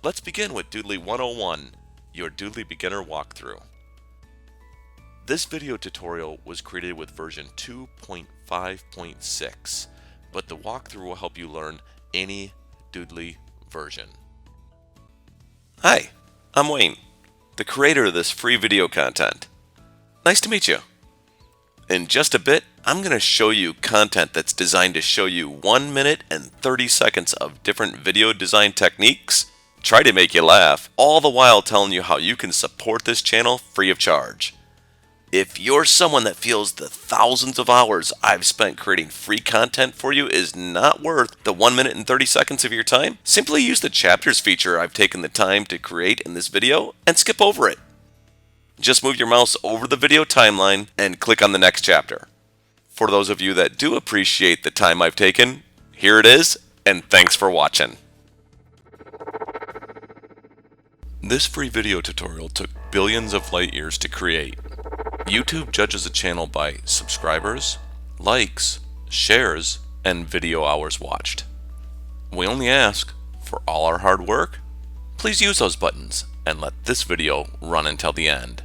Let's begin with Doodly 101, your Doodly beginner walkthrough. This video tutorial was created with version 2.5.6, but the walkthrough will help you learn any Doodly version. Hi, I'm Wayne, the creator of this free video content. Nice to meet you. In just a bit, I'm going to show you content that's designed to show you 1 minute and 30 seconds of different video design techniques, try to make you laugh, all the while telling you how you can support this channel free of charge. If you're someone that feels the thousands of hours I've spent creating free content for you is not worth the 1 minute and 30 seconds of your time, simply use the chapters feature I've taken the time to create in this video and skip over it. Just move your mouse over the video timeline and click on the next chapter. For those of you that do appreciate the time I've taken, here it is, and thanks for watching. This free video tutorial took billions of light years to create. YouTube judges a channel by subscribers, likes, shares, and video hours watched. We only ask, for all our hard work, please use those buttons and let this video run until the end.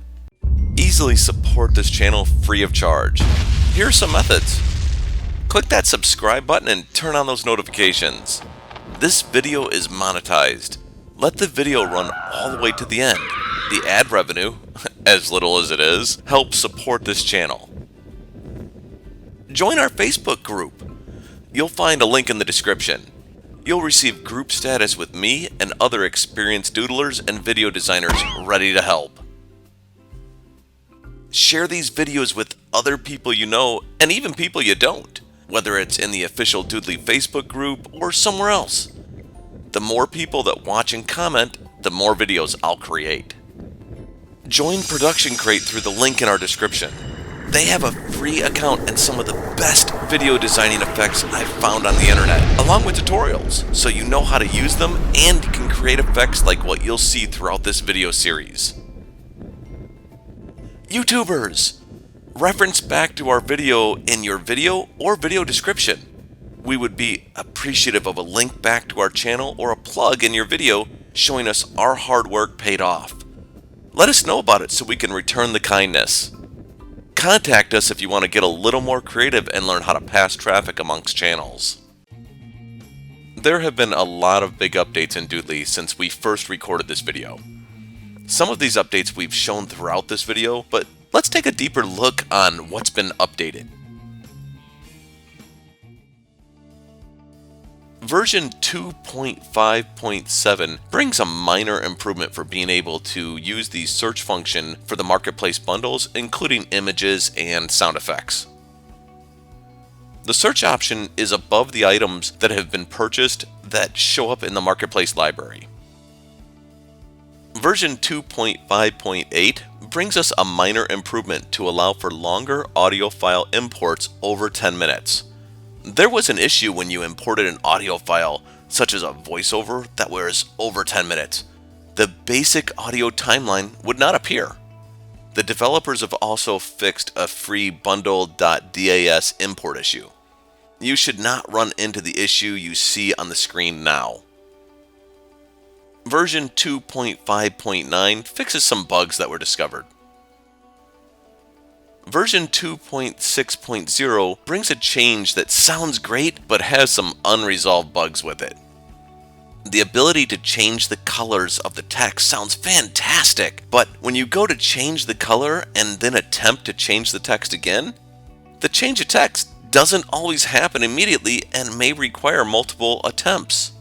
Easily support this channel free of charge. Here are some methods. Click that subscribe button and turn on those notifications. This video is monetized. Let the video run all the way to the end. The ad revenue, as little as it is, helps support this channel. Join our Facebook group. You'll find a link in the description. You'll receive group status with me and other experienced doodlers and video designers ready to help. Share these videos with other people you know and even people you don't, whether it's in the official Doodly Facebook group or somewhere else. The more people that watch and comment, the more videos I'll create. Join Production Crate through the link in our description. They have a free account and some of the best video designing effects I've found on the internet, along with tutorials, so you know how to use them and you can create effects like what you'll see throughout this video series. YouTubers! Reference back to our video in your video or video description. We would be appreciative of a link back to our channel or a plug in your video showing us our hard work paid off. Let us know about it so we can return the kindness. Contact us if you want to get a little more creative and learn how to pass traffic amongst channels. There have been a lot of big updates in Doodly since we first recorded this video. Some of these updates we've shown throughout this video, but let's take a deeper look on what's been updated. Version 2.5.7 brings a minor improvement for being able to use the search function for the marketplace bundles, including images and sound effects. The search option is above the items that have been purchased that show up in the marketplace library. Version 2.5.8 brings us a minor improvement to allow for longer audio file imports over 10 minutes. There was an issue when you imported an audio file, such as a voiceover, that was over 10 minutes. The basic audio timeline would not appear. The developers have also fixed a free bundle.das import issue. You should not run into the issue you see on the screen now. Version 2.5.9 fixes some bugs that were discovered. Version 2.6.0 brings a change that sounds great but has some unresolved bugs with it. The ability to change the colors of the text sounds fantastic, but when you go to change the color and then attempt to change the text again, the change of text doesn't always happen immediately and may require multiple attempts.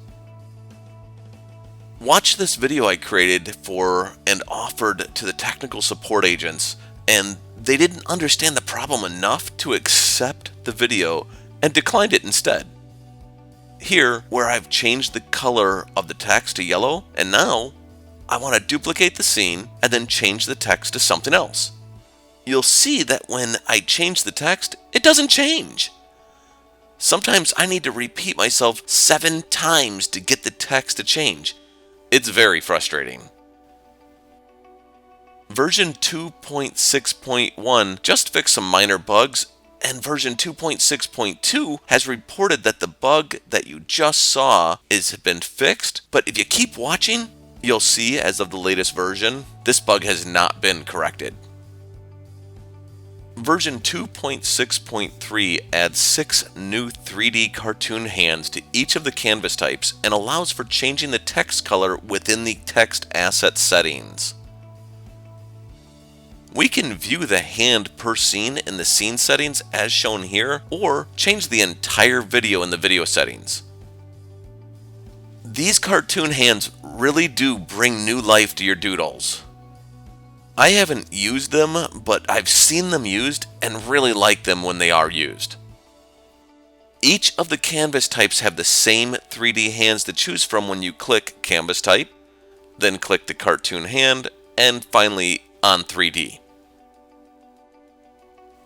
Watch this video I created for and offered to the technical support agents, and they didn't understand the problem enough to accept the video and declined it instead. Here, where I've changed the color of the text to yellow, and now I want to duplicate the scene and then change the text to something else. You'll see that when I change the text, it doesn't change. Sometimes I need to repeat myself 7 times to get the text to change. It's very frustrating. Version 2.6.1 just fixed some minor bugs, and version 2.6.2 has reported that the bug that you just saw has been fixed, but if you keep watching, You'll see as of the latest version, this bug has not been corrected. Version 2.6.3 adds 6 new 3D cartoon hands to each of the canvas types and allows for changing the text color within the text asset settings. We can view the hand per scene in the scene settings as shown here, or change the entire video in the video settings. These cartoon hands really do bring new life to your doodles. I haven't used them, but I've seen them used and really like them when they are used. Each of the canvas types have the same 3D hands to choose from when you click Canvas Type, then click the cartoon hand, and finally on 3D.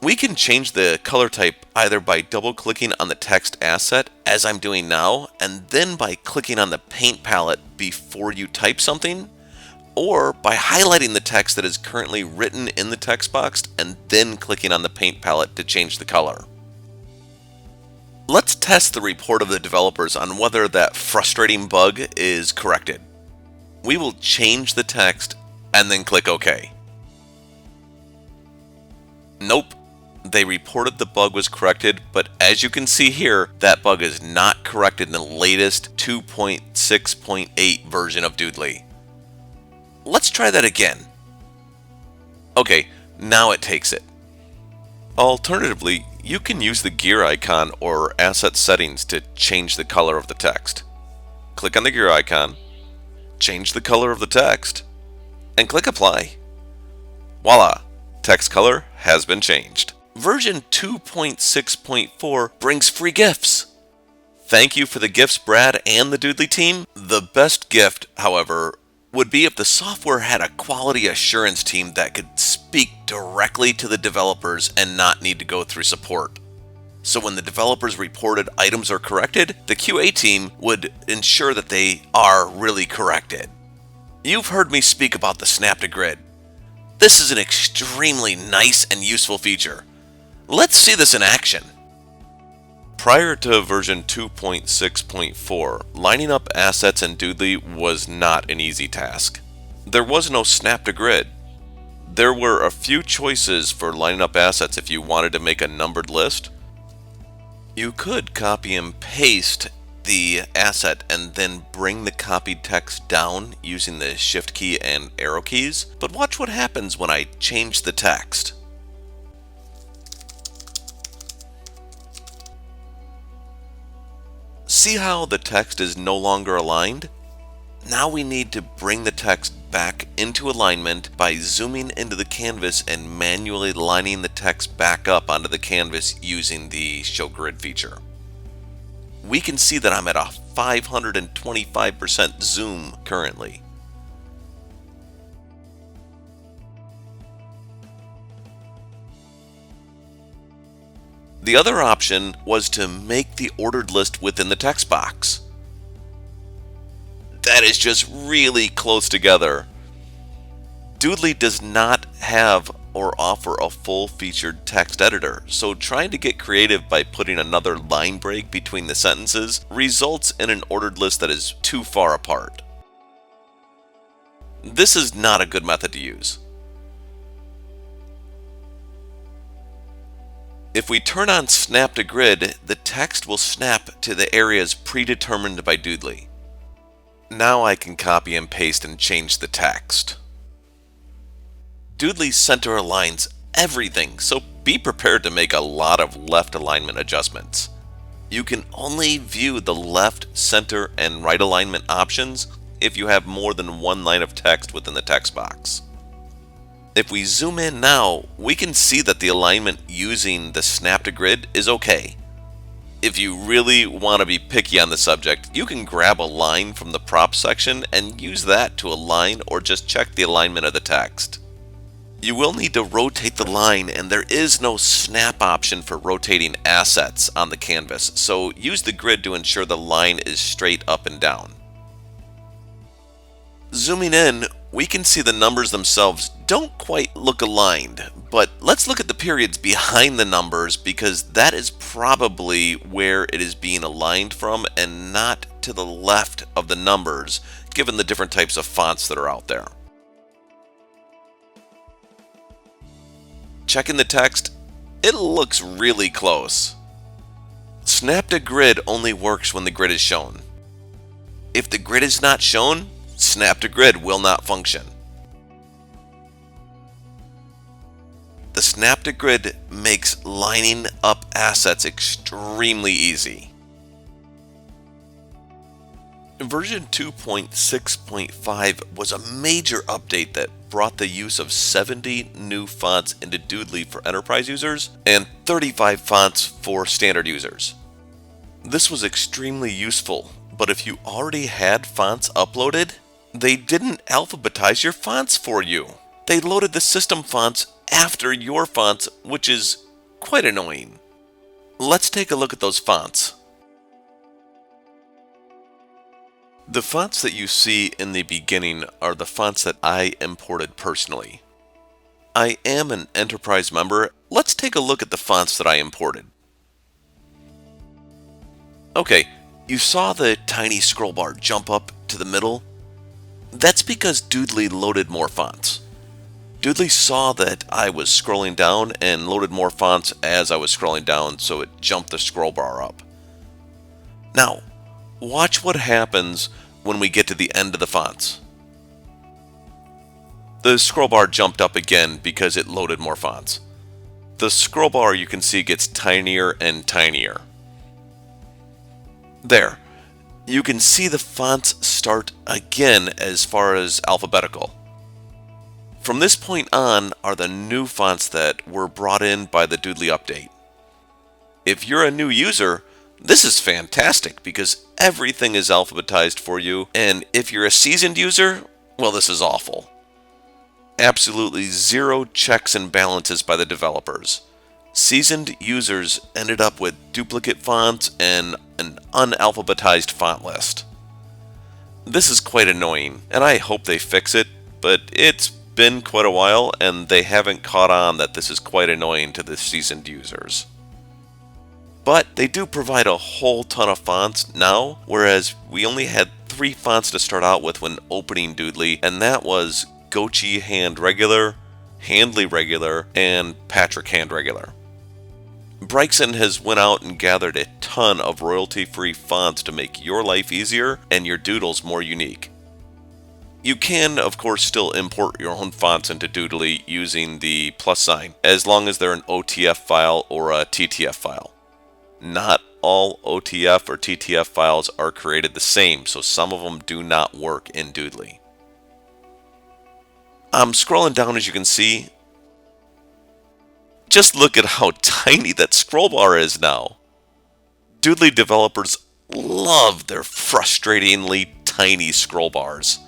We can change the color type either by double-clicking on the text asset, as I'm doing now, and then by clicking on the paint palette before you type something, or by highlighting the text that is currently written in the text box and then clicking on the paint palette to change the color. Let's test the report of the developers on whether that frustrating bug is corrected. We will change the text and then click OK. Nope. They reported the bug was corrected, but as you can see here, that bug is not corrected in the latest 2.6.8 version of Doodly. Let's try that again. Okay, now it takes it. Alternatively, you can use the gear icon or asset settings to change the color of the text. Click on the gear icon, change the color of the text, and click Apply. Voila! Text color has been changed. Version 2.6.4 brings free gifts. Thank you for the gifts, Brad and the Doodly team. The best gift, however, would be if the software had a quality assurance team that could speak directly to the developers and not need to go through support. So when the developers reported items are corrected, the QA team would ensure that they are really corrected. You've heard me speak about the Snap to Grid. This is an extremely nice and useful feature. Let's see this in action. Prior to version 2.6.4, lining up assets in Doodly was not an easy task. There was no Snap to Grid. There were a few choices for lining up assets if you wanted to make a numbered list. You could copy and paste the asset and then bring the copied text down using the Shift key and arrow keys, but watch what happens when I change the text. See how the text is no longer aligned? Now we need to bring the text back into alignment by zooming into the canvas and manually lining the text back up onto the canvas using the Show Grid feature. We can see that I'm at a 525% zoom currently. The other option was to make the ordered list within the text box. That is just really close together. Doodly does not have or offer a full-featured text editor, so trying to get creative by putting another line break between the sentences results in an ordered list that is too far apart. This is not a good method to use. If we turn on Snap to Grid, the text will snap to the areas predetermined by Doodly. Now I can copy and paste and change the text. Doodly center aligns everything, so be prepared to make a lot of left alignment adjustments. You can only view the left, center, and right alignment options if you have more than one line of text within the text box. If we zoom in now, we can see that the alignment using the Snap to Grid is okay. If you really want to be picky on the subject, you can grab a line from the props section and use that to align or just check the alignment of the text. You will need to rotate the line, and there is no snap option for rotating assets on the canvas, so use the grid to ensure the line is straight up and down. Zooming in, we can see the numbers themselves don't quite look aligned, but let's look at the periods behind the numbers because that is probably where it is being aligned from and not to the left of the numbers, given the different types of fonts that are out there. Checking the text, it looks really close. Snap to grid only works when the grid is shown. If the grid is not shown, snap to grid will not function. The snap to grid makes lining up assets extremely easy. Version 2.6.5 was a major update that brought the use of 70 new fonts into Doodly for enterprise users and 35 fonts for standard users. This was extremely useful, but if you already had fonts uploaded, they didn't alphabetize your fonts for you. They loaded the system fonts after your fonts, which is quite annoying. Let's take a look at those fonts. The fonts that you see in the beginning are the fonts that I imported personally. I am an enterprise member. Let's take a look at the fonts that I imported. Okay, you saw the tiny scroll bar jump up to the middle? That's because Doodly loaded more fonts. Doodly saw that I was scrolling down and loaded more fonts as I was scrolling down, so it jumped the scroll bar up. Now, watch what happens when we get to the end of the fonts. The scroll bar jumped up again because it loaded more fonts. The scroll bar, you can see, gets tinier and tinier. There, you can see the fonts start again as far as alphabetical. From this point on are the new fonts that were brought in by the Doodly update. If you're a new user, this is fantastic because everything is alphabetized for you, and if you're a seasoned user, well, this is awful. Absolutely zero checks and balances by the developers. Seasoned users ended up with duplicate fonts and an unalphabetized font list. This is quite annoying, and I hope they fix it, but it's been quite a while and they haven't caught on that this is quite annoying to the seasoned users. But they do provide a whole ton of fonts now, whereas we only had 3 fonts to start out with when opening Doodly, and that was Gochi Hand Regular, Handley Regular, and Patrick Hand Regular. Bryson has went out and gathered a ton of royalty-free fonts to make your life easier and your doodles more unique. You can, of course, still import your own fonts into Doodly using the plus sign, as long as they're an OTF file or a TTF file. Not all OTF or TTF files are created the same, so some of them do not work in Doodly. I'm scrolling down, as you can see. Just look at how tiny that scroll bar is now. Doodly developers love their frustratingly tiny scroll bars.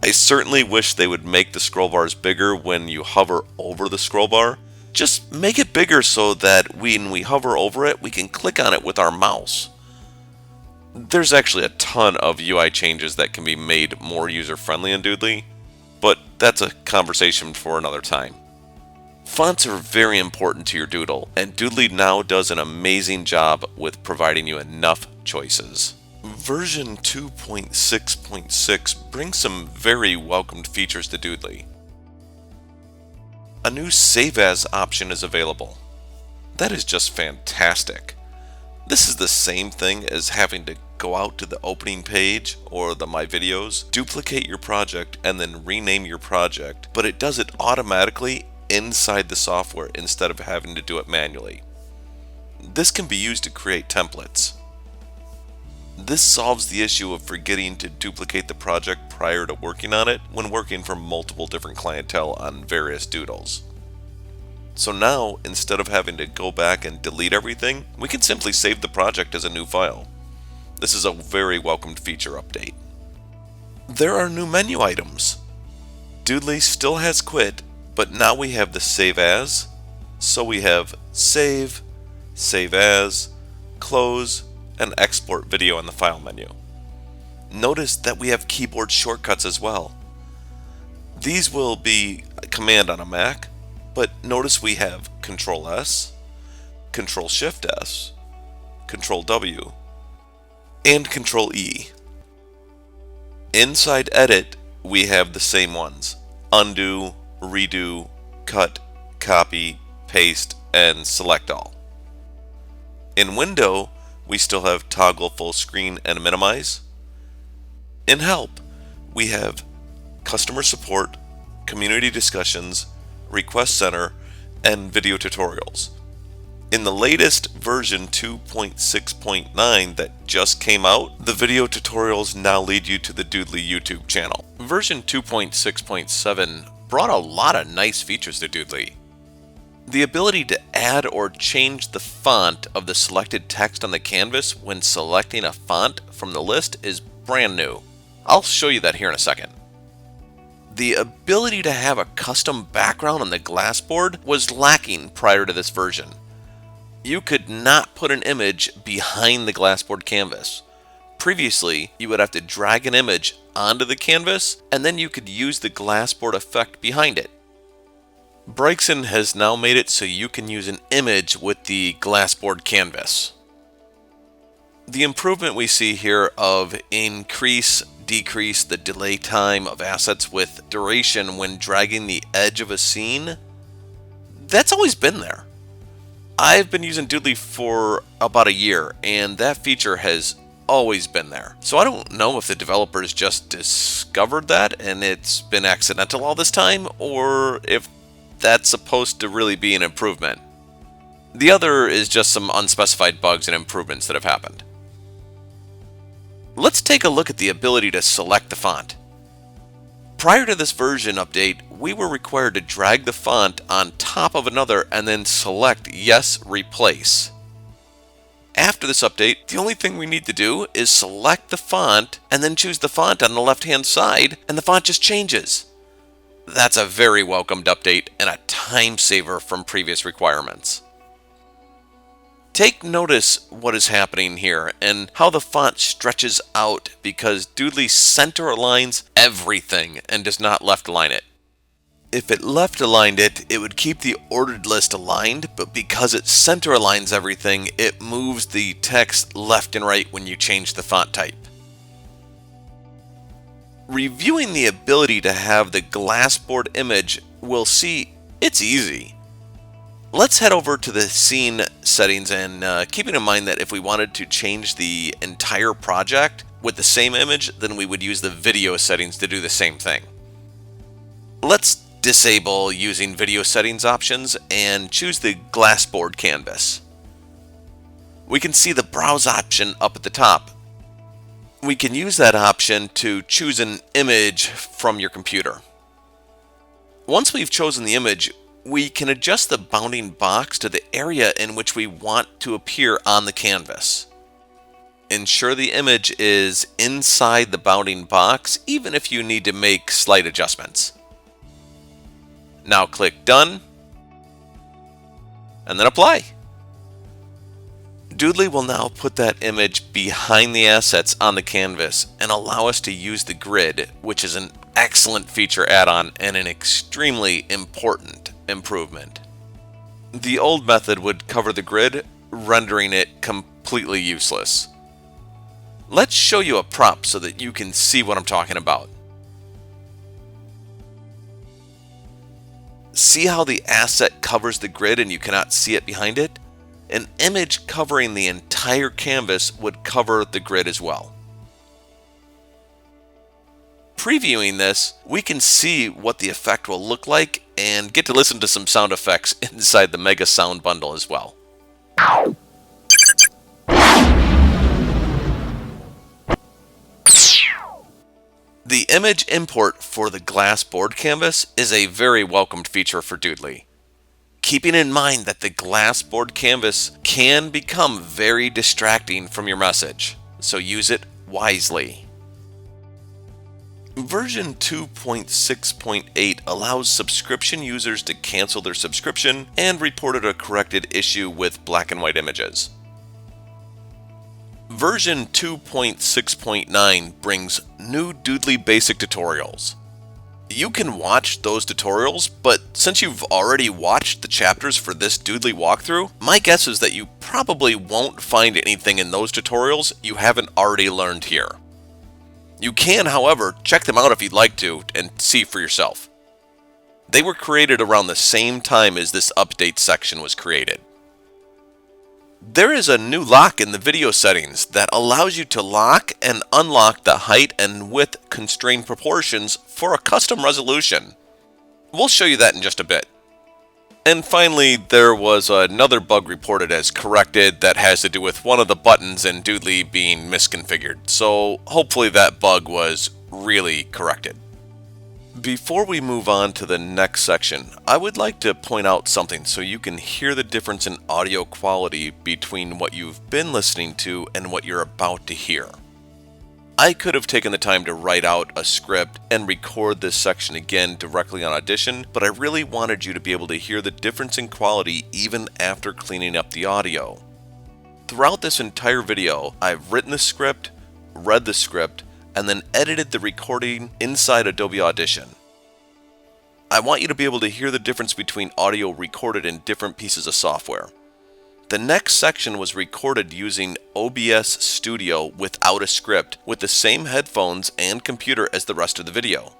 I certainly wish they would make the scroll bars bigger when you hover over the scroll bar. Just make it bigger so that when we hover over it, we can click on it with our mouse. There's actually a ton of UI changes that can be made more user-friendly in Doodly, but that's a conversation for another time. Fonts are very important to your doodle, and Doodly now does an amazing job with providing you enough choices. Version 2.6.6 brings some very welcomed features to Doodly. A new Save As option is available. That is just fantastic. This is the same thing as having to go out to the opening page or the My Videos, duplicate your project, and then rename your project, but it does it automatically inside the software instead of having to do it manually. This can be used to create templates. This solves the issue of forgetting to duplicate the project prior to working on it when working for multiple different clientele on various doodles. So now, instead of having to go back and delete everything, we can simply save the project as a new file. This is a very welcomed feature update. There are new menu items. Doodly still has Quit, but now we have the Save As, so we have Save, Save As, Close, and Export Video in the File menu. Notice that we have keyboard shortcuts as well. These will be a command on a Mac, but notice we have Control S, Control Shift S, Control W, and Control E. Inside Edit, we have the same ones: Undo, Redo, Cut, Copy, Paste, and Select All. In Window, we still have Toggle Full Screen and Minimize. In Help, we have Customer Support, Community Discussions, Request Center, and Video Tutorials. In the latest version 2.6.9 that just came out, the video tutorials now lead you to the Doodly YouTube channel. Version 2.6.7 brought a lot of nice features to Doodly. The ability to add or change the font of the selected text on the canvas when selecting a font from the list is brand new. I'll show you that here in a second. The ability to have a custom background on the glassboard was lacking prior to this version. You could not put an image behind the glassboard canvas. Previously, you would have to drag an image onto the canvas, and then you could use the glassboard effect behind it. Brightson has now made it so you can use an image with the glassboard canvas. The improvement we see here of decrease the delay time of assets with duration when dragging the edge of a scene, that's always been there. I've been using Doodly for about a year, and that feature has always been there. So I don't know if the developers just discovered that and it's been accidental all this time, or if that's supposed to really be an improvement. The other is just some unspecified bugs and improvements that have happened. Let's take a look at the ability to select the font. Prior to this version update, we were required to drag the font on top of another and then select Yes, Replace. After this update, the only thing we need to do is select the font and then choose the font on the left-hand side, and the font just changes. That's a very welcomed update and a time saver from previous requirements. Take notice what is happening here and how the font stretches out because Doodly center aligns everything and does not left align it. If it left aligned it, it would keep the ordered list aligned, but because it center aligns everything, it moves the text left and right when you change the font type. Reviewing the ability to have the glassboard image, we'll see it's easy. Let's head over to the scene settings and keeping in mind that if we wanted to change the entire project with the same image, then we would use the video settings to do the same thing. Let's disable using video settings options and choose the glassboard canvas. We can see the browse option up at the top. We can use that option to choose an image from your computer. Once we've chosen the image, we can adjust the bounding box to the area in which we want to appear on the canvas. Ensure the image is inside the bounding box, even if you need to make slight adjustments. Now click Done, and then Apply. Doodly will now put that image behind the assets on the canvas and allow us to use the grid, which is an excellent feature add-on and an extremely important improvement. The old method would cover the grid, rendering it completely useless. Let's show you a prop so that you can see what I'm talking about. See how the asset covers the grid and you cannot see it behind it? An image covering the entire canvas would cover the grid as well. Previewing this, we can see what the effect will look like and get to listen to some sound effects inside the Mega Sound bundle as well. The image import for the glassboard canvas is a very welcomed feature for Doodly. Keeping in mind that the glassboard canvas can become very distracting from your message, so use it wisely. Version 2.6.8 allows subscription users to cancel their subscription and reported a corrected issue with black and white images. Version 2.6.9 brings new Doodly basic tutorials. You can watch those tutorials, but since you've already watched the chapters for this Doodly walkthrough, my guess is that you probably won't find anything in those tutorials you haven't already learned here. You can, however, check them out if you'd like to and see for yourself. They were created around the same time as this update section was created. There is a new lock in the video settings that allows you to lock and unlock the height and width constrained proportions for a custom resolution. We'll show you that in just a bit. And finally, there was another bug reported as corrected that has to do with one of the buttons in Doodly being misconfigured, so hopefully that bug was really corrected. Before we move on to the next section, I would like to point out something so you can hear the difference in audio quality between what you've been listening to and what you're about to hear. I could have taken the time to write out a script and record this section again directly on Audition, but I really wanted you to be able to hear the difference in quality even after cleaning up the audio. Throughout this entire video, I've written the script, read the script, and then edited the recording inside Adobe Audition. I want you to be able to hear the difference between audio recorded in different pieces of software. The next section was recorded using OBS Studio without a script, with the same headphones and computer as the rest of the video.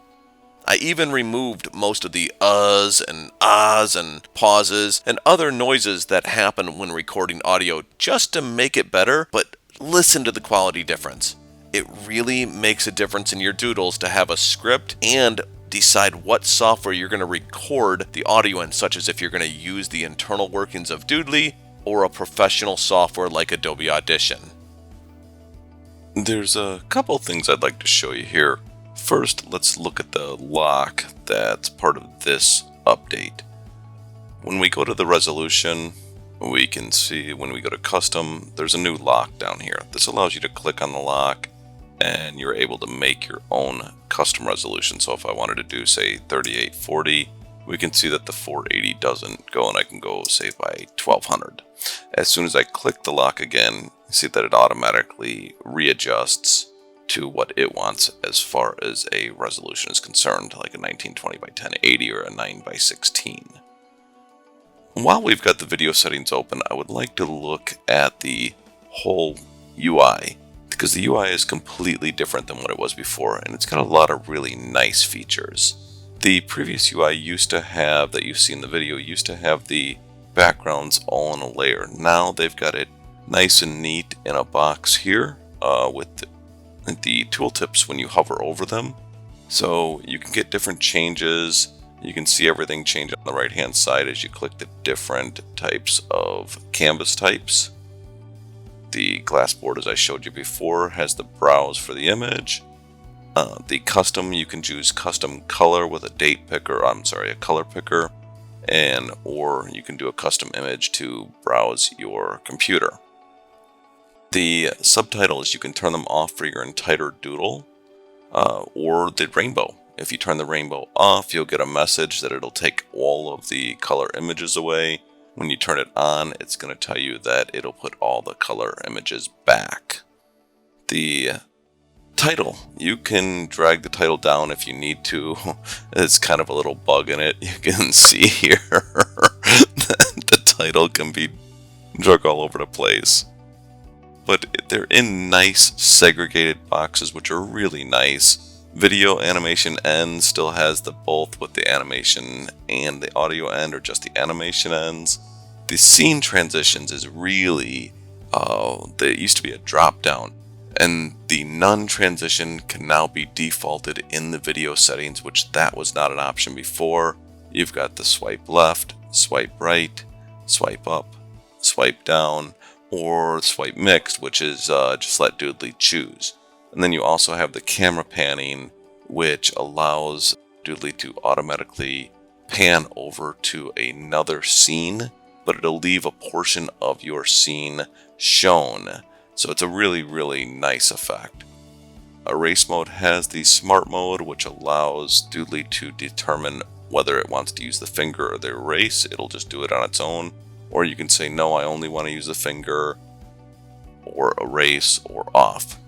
I even removed most of the uhs and ahs and pauses and other noises that happen when recording audio just to make it better, but listen to the quality difference. It really makes a difference in your doodles to have a script and decide what software you're going to record the audio in, such as if you're going to use the internal workings of Doodly or a professional software like Adobe Audition. There's a couple things I'd like to show you here. First, let's look at the lock that's part of this update. When we go to the resolution, we can see when we go to custom, there's a new lock down here. This allows you to click on the lock and you're able to make your own custom resolution. So if I wanted to do, say, 3840, we can see that the 480 doesn't go, and I can go, say, by 1200. As soon as I click the lock again, you see that it automatically readjusts to what it wants as far as a resolution is concerned, like a 1920 by 1080 or a 9 by 16. While we've got the video settings open, I would like to look at the whole UI, because the UI is completely different than what it was before, and it's got a lot of really nice features. The previous UI used to have, that you've seen in the video, used to have the backgrounds all in a layer. Now they've got it nice and neat in a box here with the tooltips when you hover over them. So you can get different changes. You can see everything change on the right hand side as you click the different types of canvas types. The glass board, as I showed you before, has the browse for the image. The custom, you can choose custom color with a a color picker, or you can do a custom image to browse your computer. The subtitles, you can turn them off for your entire doodle, or the rainbow. If you turn the rainbow off, you'll get a message that it'll take all of the color images away. When you turn it on, it's going to tell you that it'll put all the color images back. The title, you can drag the title down if you need to. It's kind of a little bug in it. You can see here that the title can be drug all over the place. But they're in nice segregated boxes, which are really nice. Video animation end still has the both with the animation and the audio end, or just the animation ends. The scene transitions is really, there used to be a drop down, and the none transition can now be defaulted in the video settings, which that was not an option before. You've got the swipe left, swipe right, swipe up, swipe down, or swipe mixed, which is just let Doodly choose. And then you also have the camera panning, which allows Doodly to automatically pan over to another scene, but it'll leave a portion of your scene shown. So it's a really, really nice effect. Erase mode has the smart mode, which allows Doodly to determine whether it wants to use the finger or the erase. It'll just do it on its own. Or you can say, no, I only want to use the finger, or erase, or off.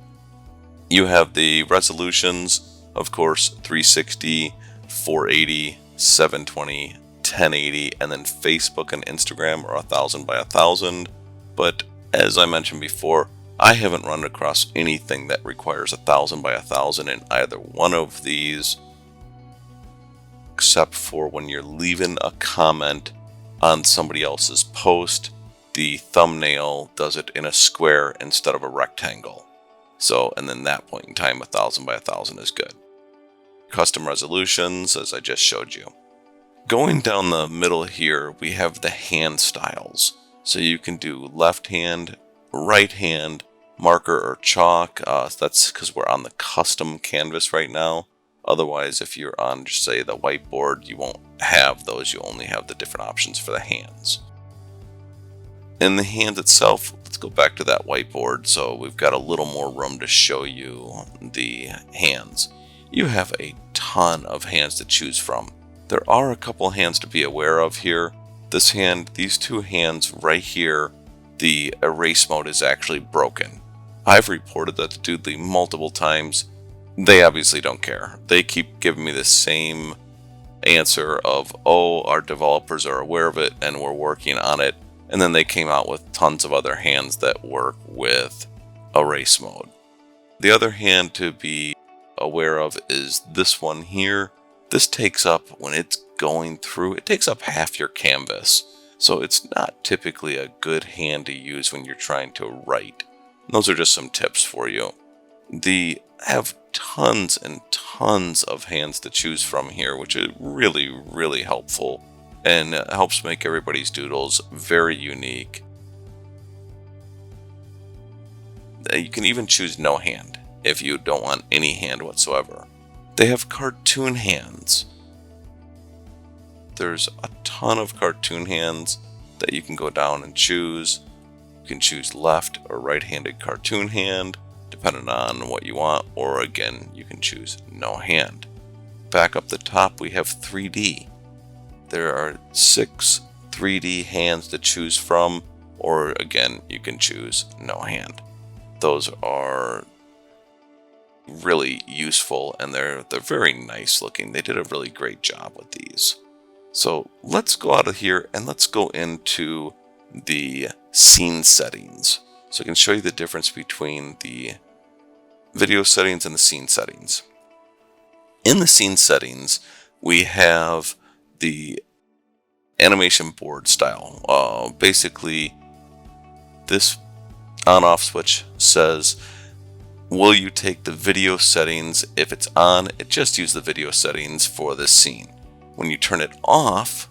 You have the resolutions, of course, 360, 480, 720, 1080, and then Facebook and Instagram are 1000 by 1000. But as I mentioned before, I haven't run across anything that requires 1000 by 1000 in either one of these, except for when you're leaving a comment on somebody else's post. The thumbnail does it in a square instead of a rectangle. So, and then that point in time, 1000 by 1000 is good. Custom resolutions, as I just showed you. Going down the middle here, we have the hand styles. So you can do left hand, right hand, marker or chalk. That's because we're on the custom canvas right now. Otherwise, if you're on, just say, the whiteboard, you won't have those. You only have the different options for the hands. In the hand itself, let's go back to that whiteboard. So we've got a little more room to show you the hands. You have a ton of hands to choose from. There are a couple hands to be aware of here. This hand, these two hands right here, the erase mode is actually broken. I've reported that to Doodly multiple times. They obviously don't care. They keep giving me the same answer of, oh, our developers are aware of it and we're working on it. And then they came out with tons of other hands that work with erase mode. The other hand to be aware of is this one here. This takes up, when it's going through, it takes up half your canvas. So it's not typically a good hand to use when you're trying to write. Those are just some tips for you. They have tons and tons of hands to choose from here, which is really, really helpful and helps make everybody's doodles very unique. You can even choose no hand if you don't want any hand whatsoever. They have cartoon hands. There's a ton of cartoon hands that you can go down and choose. You can choose left or right-handed cartoon hand, depending on what you want, or again, you can choose no hand. Back up the top, we have 3D. There are 6 3D hands to choose from, or again, you can choose no hand. Those are really useful and they're very nice looking. They did a really great job with these. So let's go out of here and let's go into the scene settings. So I can show you the difference between the video settings and the scene settings. In the scene settings, we have the animation board style. Basically, this on-off switch says, will you take the video settings? If it's on, it just use the video settings for this scene. When you turn it off,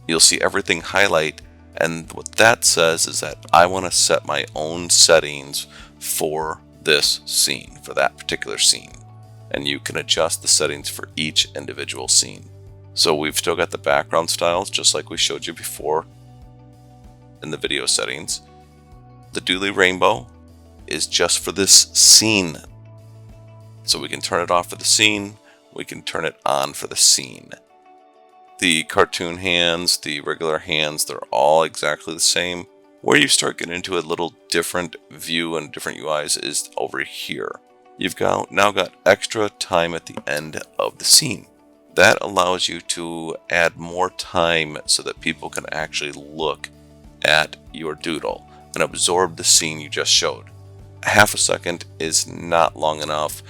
you'll see everything highlight, and what that says is that I want to set my own settings for this scene, for that particular scene. And you can adjust the settings for each individual scene. So we've still got the background styles, just like we showed you before in the video settings. The Doodly rainbow is just for this scene. So we can turn it off for the scene, we can turn it on for the scene. The cartoon hands, the regular hands, they're all exactly the same. Where you start getting into a little different view and different UIs is over here. You've now got extra time at the end of the scene. That allows you to add more time so that people can actually look at your doodle and absorb the scene you just showed. Half a second is not long enough.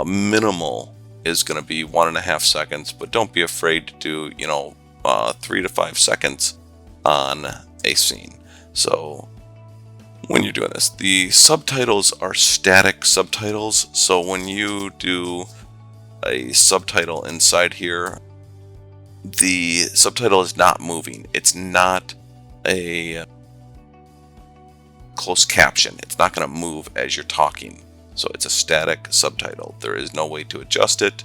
Minimal is going to be 1.5 seconds, but don't be afraid to do 3 to 5 seconds on a scene. So when you're doing this, the subtitles are static subtitles. So when you do a subtitle inside here, the subtitle is not moving. It's not a closed caption. It's not going to move as you're talking. So it's a static subtitle. There is no way to adjust it.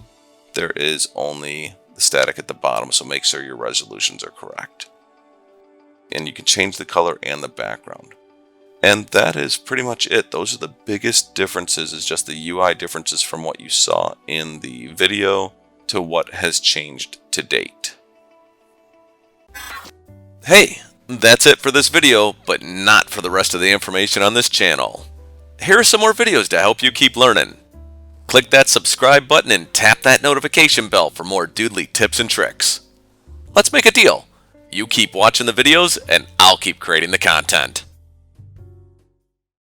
There is only the static at the bottom, so make sure your resolutions are correct. And you can change the color and the background. And that is pretty much it. Those are the biggest differences, is just the UI differences from what you saw in the video to what has changed to date. Hey, that's it for this video, but not for the rest of the information on this channel. Here are some more videos to help you keep learning. click that subscribe button and tap that notification bell for more Doodly tips and tricks. Let's make a deal. You keep watching the videos and I'll keep creating the content.